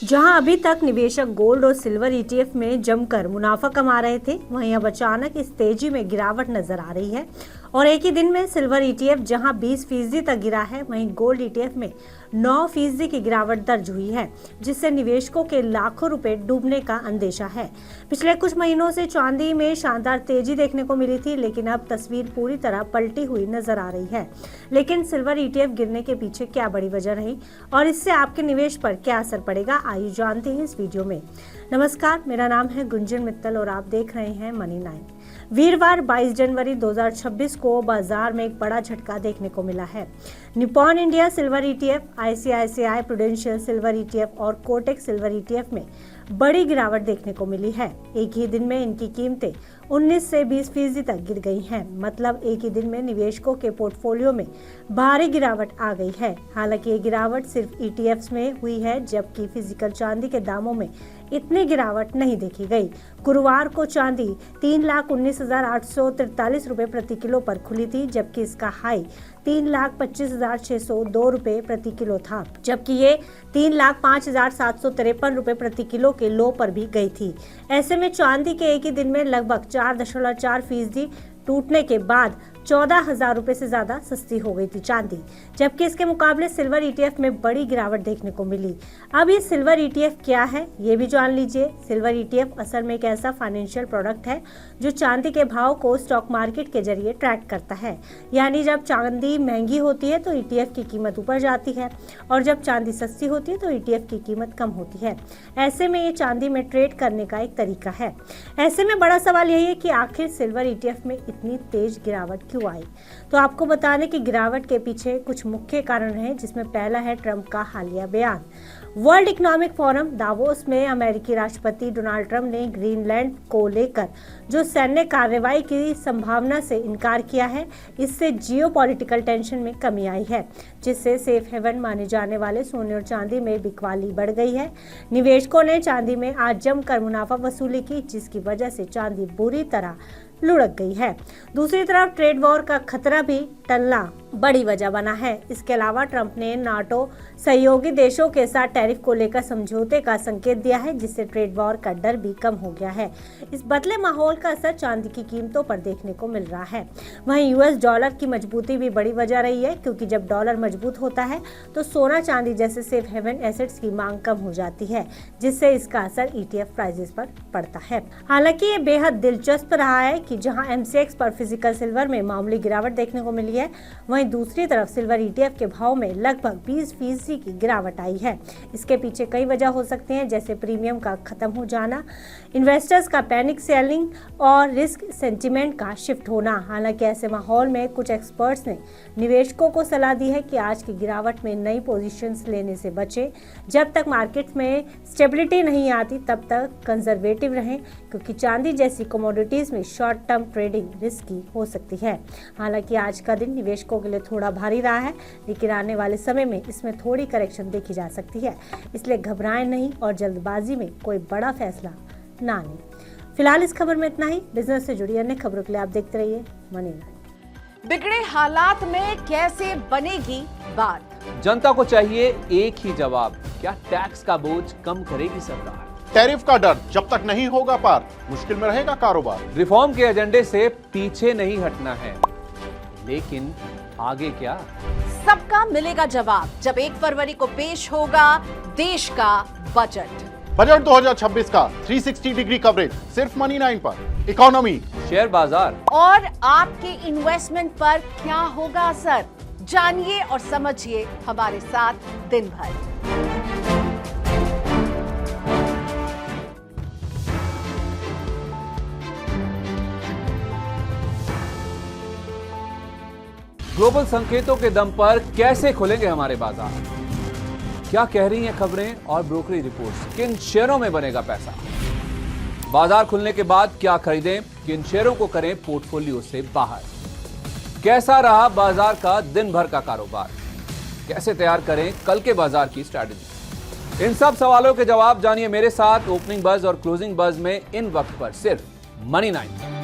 जहां अभी तक निवेशक गोल्ड और सिल्वर ईटीएफ में जमकर मुनाफा कमा रहे थे, वहीं अब अचानक इस तेजी में गिरावट नजर आ रही है। और एक ही दिन में सिल्वर ईटीएफ जहां 20% तक गिरा है, वहीं गोल्ड ईटीएफ में 9% की गिरावट दर्ज हुई है, जिससे निवेशकों के लाखों रुपए डूबने का अंदेशा है। पिछले कुछ महीनों से चांदी में शानदार तेजी देखने को मिली थी, लेकिन अब तस्वीर पूरी तरह पलटी हुई नजर आ रही है। लेकिन सिल्वर ईटीएफ गिरने के पीछे क्या बड़ी वजह रही और इससे आपके निवेश पर क्या असर पड़ेगा, आइए जानते हैं इस वीडियो में। नमस्कार, मेरा नाम है गुंजन मित्तल और आप देख रहे हैं मनी 9। वीरवार 22 जनवरी 2026 को बाजार में एक बड़ा झटका देखने को मिला है। Nippon India silver ETF, ICICI prudential silver ETF और कोटेक सिल्वर ईटीएफ में बड़ी गिरावट देखने को मिली है। एक ही दिन में इनकी कीमतें 19 से 20% तक गिर गई हैं। मतलब एक ही दिन में निवेशकों के पोर्टफोलियो में भारी गिरावट आ गई है। हालांकि ये गिरावट सिर्फ ईटीएफ्स में हुई है, जबकि फिजिकल चांदी के दामों में इतनी गिरावट नहीं देखी गई। गुरुवार को चांदी 3,19,843 रुपए प्रति किलो पर खुली थी, जबकि इसका हाई 3,25,602 रुपए प्रति किलो था, जबकि ये 3,05,753 रुपए प्रति किलो के लो पर भी गई थी। ऐसे में चांदी के एक ही दिन में लगभग 4.4% टूटने के बाद 14,000 रुपए से ज्यादा सस्ती हो गई थी चांदी, जबकि इसके मुकाबले सिल्वर ईटीएफ में बड़ी गिरावट देखने को मिली। अब ये सिल्वर ईटीएफ क्या है, ये भी जान लीजिए। सिल्वर ईटीएफ असल में एक ऐसा फाइनेंशियल प्रोडक्ट है जो चांदी के भाव को स्टॉक मार्केट के जरिए ट्रैक करता है। यानी जब चांदी महंगी होती है तो ईटीएफ की कीमत ऊपर जाती है, और जब चांदी सस्ती होती है तो ईटीएफ की कीमत कम होती है। ऐसे में ये चांदी में ट्रेड करने का एक तरीका है। ऐसे में बड़ा सवाल यही है कि आखिर सिल्वर ईटीएफ में इतनी तेज गिरावट क्यों आई। तो आपको बताने की गिरावट के पीछे कुछ मुख्य कारण हैं, जिसमें पहला है ट्रंप का हालिया बयान। वर्ल्ड इकोनॉमिक फोरम दावोस में अमेरिकी राष्ट्रपति डोनाल्ड ट्रंप ने ग्रीनलैंड को लेकर जो सैन्य कार्रवाई की संभावना से इनकार किया है। इससे जियोपॉलिटिकल टेंशन में कमी आई है, जिससे सेफ हेवन माने जाने वाले सोने और चांदी में बिकवाली बढ़ गई है। निवेशकों ने चांदी में आज जमकर मुनाफा वसूली की, जिसकी वजह से चांदी बुरी तरह लुढ़क गई है। दूसरी तरफ ट्रेड वॉर का खतरा भी टलना बड़ी वजह बना है। इसके अलावा ट्रंप ने नाटो सहयोगी देशों के साथ टैरिफ को लेकर समझौते का संकेत दिया है, जिससे ट्रेड वॉर का डर भी कम हो गया है। इस बदले माहौल का असर चांदी की कीमतों पर देखने को मिल रहा है। वहीं यूएस डॉलर की मजबूती भी बड़ी वजह रही है, क्योंकि जब डॉलर मजबूत होता है तो सोना चांदी जैसे सेफ हेवन एसेट्स की मांग कम हो जाती है, जिससे इसका असर ईटीएफ प्राइसेस पर पड़ता है। हालांकि ये बेहद दिलचस्प रहा है कि जहां एमसीएक्स पर फिजिकल सिल्वर में मामूली गिरावट देखने को मिली है, वहीं दूसरी तरफ सिल्वर ईटीएफ के भाव में लगभग 20% की गिरावट आई है। इसके पीछे कई वजह हो सकती हैं, जैसे प्रीमियम का खत्म हो जाना, इन्वेस्टर्स का पैनिक सेलिंग और रिस्क सेंटिमेंट का शिफ्ट होना। हालांकि ऐसे माहौल में कुछ एक्सपर्ट्स ने निवेशकों को सलाह दी है कि आज की गिरावट में नई पोजीशंस लेने से बचें। जब तक मार्केट में स्टेबिलिटी नहीं आती तब तक कंजर्वेटिव रहें, क्योंकि चांदी जैसी कमोडिटीज में शॉर्ट टर्म ट्रेडिंग रिस्की हो सकती है। हालांकि आज का दिन निवेशकों के लिए थोड़ा भारी रहा है, लेकिन आने वाले समय में इसमें थोड़ी करेक्शन देखी जा सकती है। इसलिए घबराएं नहीं और जल्दबाजी में कोई बड़ा फैसला ना लें। फिलहाल इस खबर में इतना ही। बिजनेस से जुड़ी अन्य खबरों के लिए आप देखते रहिए मनी 9। बिगड़े हालात में कैसे बनेगी बात? जनता को चाहिए एक ही जवाब, क्या टैक्स का बोझ कम करेगी सरकार? टैरिफ का डर जब तक नहीं होगा पार, मुश्किल में रहेगा कारोबार। रिफॉर्म के एजेंडे से पीछे नहीं हटना है, लेकिन आगे क्या? सबका मिलेगा जवाब जब 1 फरवरी को पेश होगा देश का बजट। बजट 2026 का 360 डिग्री कवरेज सिर्फ मनी 9 पर। इकोनॉमी, शेयर बाजार और आपके इन्वेस्टमेंट पर क्या होगा असर, जानिए और समझिए हमारे साथ दिन भर। ग्लोबल संकेतों के दम पर कैसे खुलेंगे हमारे बाजार? क्या कह रही हैं खबरें और ब्रोकरेज रिपोर्ट्स? किन शेयरों में बनेगा पैसा? बाजार खुलने के बाद क्या खरीदें, किन शेयरों को करें पोर्टफोलियो से बाहर? कैसा रहा बाजार का दिन भर का कारोबार? कैसे तैयार करें कल के बाजार की स्ट्रैटेजी? इन सब सवालों के जवाब जानिए मेरे साथ ओपनिंग बज और क्लोजिंग बज में इन वक्त पर सिर्फ मनी 9।